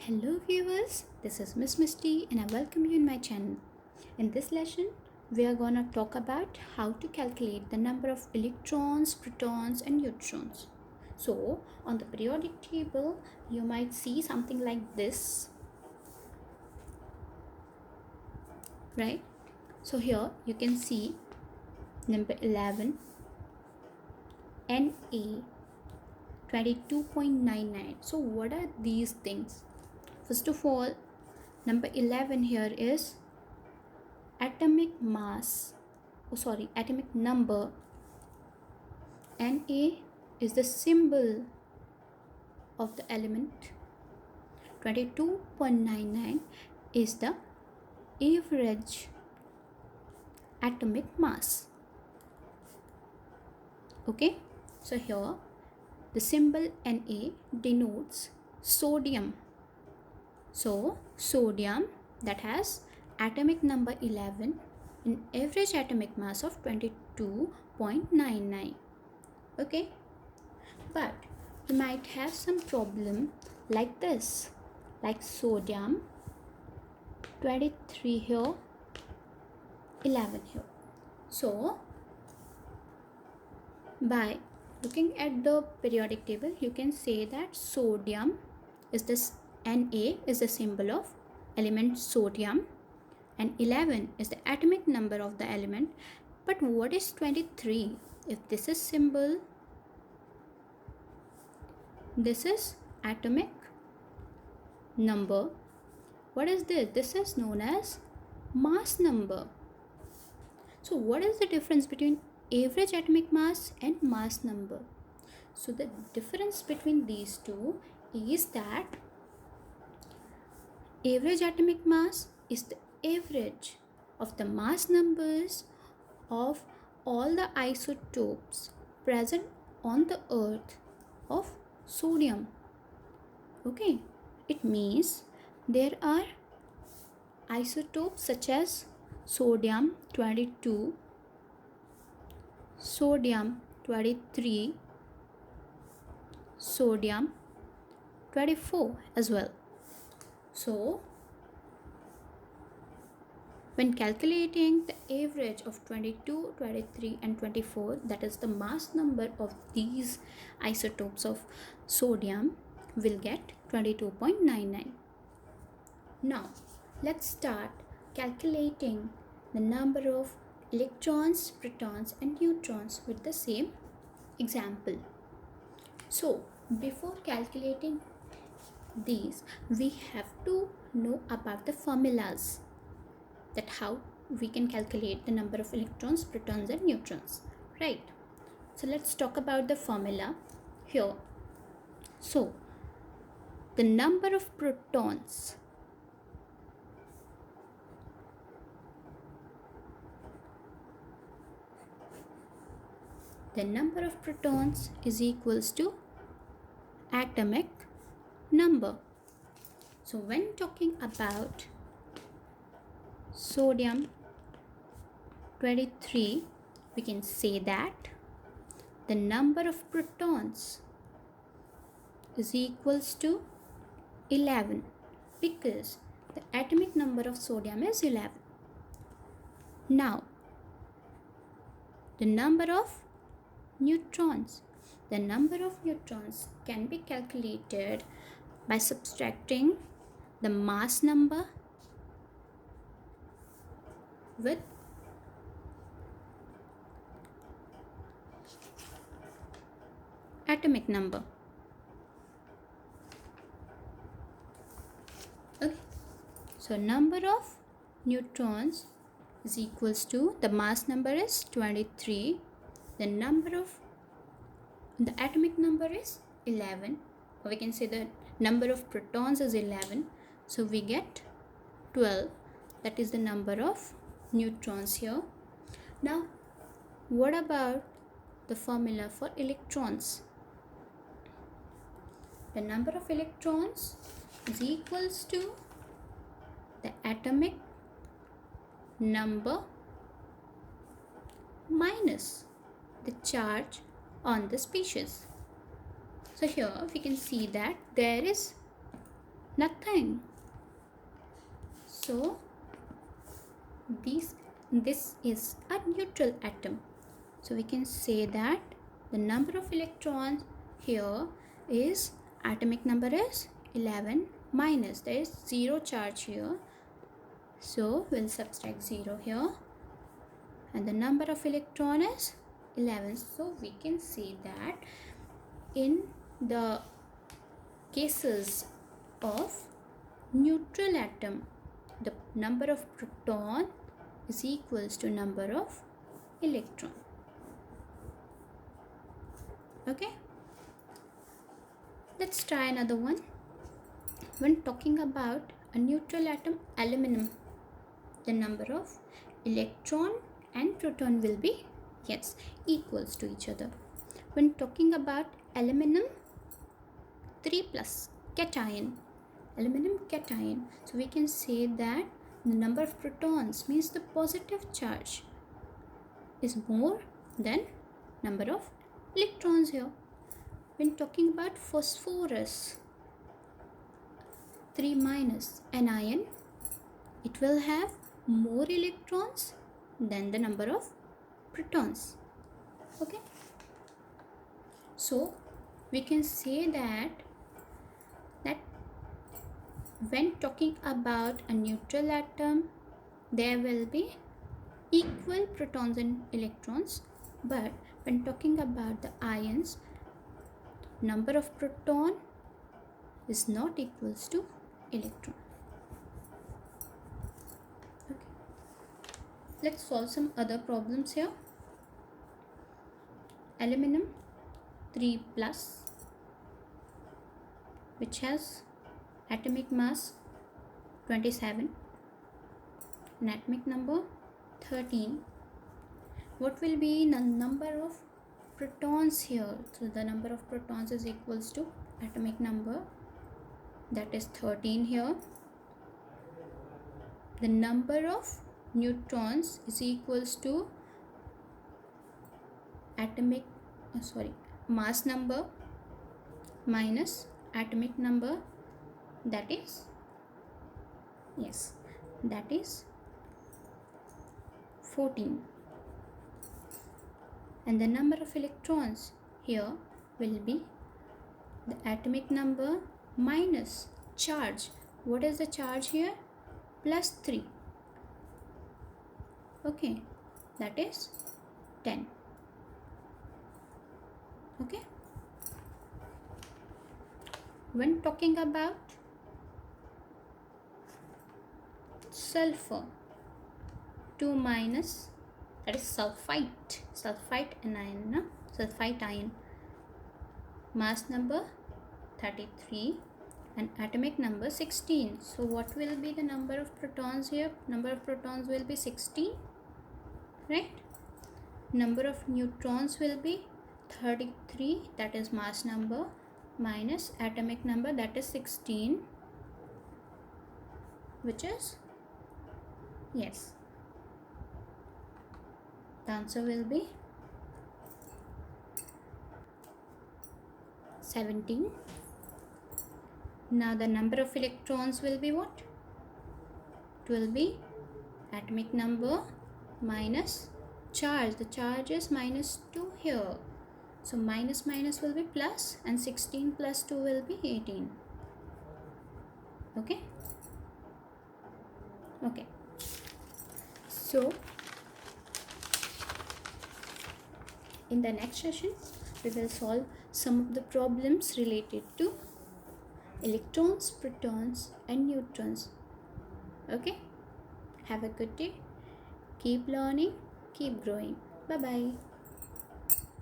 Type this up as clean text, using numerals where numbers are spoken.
Hello viewers, this is Miss Misty and I welcome you in my channel. In this lesson, we are gonna talk about how to calculate the number of electrons, protons and neutrons. So, on the periodic table, you might see something like this, right? So here you can see number 11, Na 22.99. So what are these things? First of all, number 11 here is atomic number. Na is the symbol of the element. 22.99 is the average atomic mass. Okay, so here the symbol Na denotes sodium. So sodium, that has atomic number 11 and average atomic mass of 22.99. Okay, but you might have some problem like this, like sodium 23 here, 11 here. So by looking at the periodic table, you can say that sodium is this, Na is the symbol of element sodium and 11 is the atomic number of the element. But what is 23? If this is symbol, this is atomic number. What is this? This is known as mass number. So what is the difference between average atomic mass and mass number? So the difference between these two is that average atomic mass is the average of the mass numbers of all the isotopes present on the earth of sodium. Okay, it means there are isotopes such as sodium 22, sodium 23, sodium 24 as well. So when calculating the average of 22, 23 and 24, that is the mass number of these isotopes of sodium, will get 22.99. Now let's start calculating the number of electrons, protons and neutrons with the same example. So before calculating these, we have to know about the formulas, that how we can calculate the number of electrons, protons and neutrons, right? So let's talk about the formula here. So the number of protons is equals to atomic number. So when talking about sodium 23, we can say that the number of protons is equals to 11 because the atomic number of sodium is 11. Now the number of neutrons can be calculated by subtracting the mass number with atomic number. Okay, so number of neutrons is equals to, the mass number is 23, the atomic number is 11, or we can say the number of protons is 11, so we get 12. That is the number of neutrons here. Now what about the formula for electrons? The number of electrons is equals to the atomic number minus the charge on the species. So here we can see that there is Nothing. So this is a neutral atom. So we can say that the number of electrons here is, atomic number is 11 minus, there is 0 charge here, so we'll subtract 0 here, and the number of electron is 11. So we can say that in the cases of neutral atom, the number of proton is equals to number of electron. Okay, let's try another one. When talking about a neutral atom, aluminum, the number of electron and proton will be, yes, equals to each other. When talking about aluminum 3 plus cation, aluminum cation, so we can say that the number of protons, means the positive charge, is more than number of electrons here. When talking about phosphorus 3 minus anion, it will have more electrons than the number of protons. Okay, so we can say that when talking about a neutral atom, there will be equal protons and electrons, but when talking about the ions, number of proton is not equals to electron. Okay, let's solve some other problems here. Aluminum 3 plus, which has atomic mass 27 and atomic number 13. What will be the number of protons here? So the number of protons is equals to atomic number, that is 13 here. The number of neutrons is equals to atomic mass number minus atomic number, that is, yes, that is 14. And the number of electrons here will be the atomic number minus charge. What is the charge here? Plus 3. Okay, that is 10. Okay, when talking about sulfur 2 minus, that is sulfite anion, sulfite ion, mass number 33 and atomic number 16. So what will be the number of protons here? Number of protons will be 16, right? Number of neutrons will be 33, that is mass number, minus atomic number, that is 16, which is, yes, the answer will be 17. Now the number of electrons will be what? It will be atomic number minus charge. The charge is minus 2 here. So minus minus will be plus, and 16 plus 2 will be 18. Okay? Okay. So in the next session, we will solve some of the problems related to electrons, protons and neutrons. Okay? Have a good day. Keep learning, keep growing. Bye bye.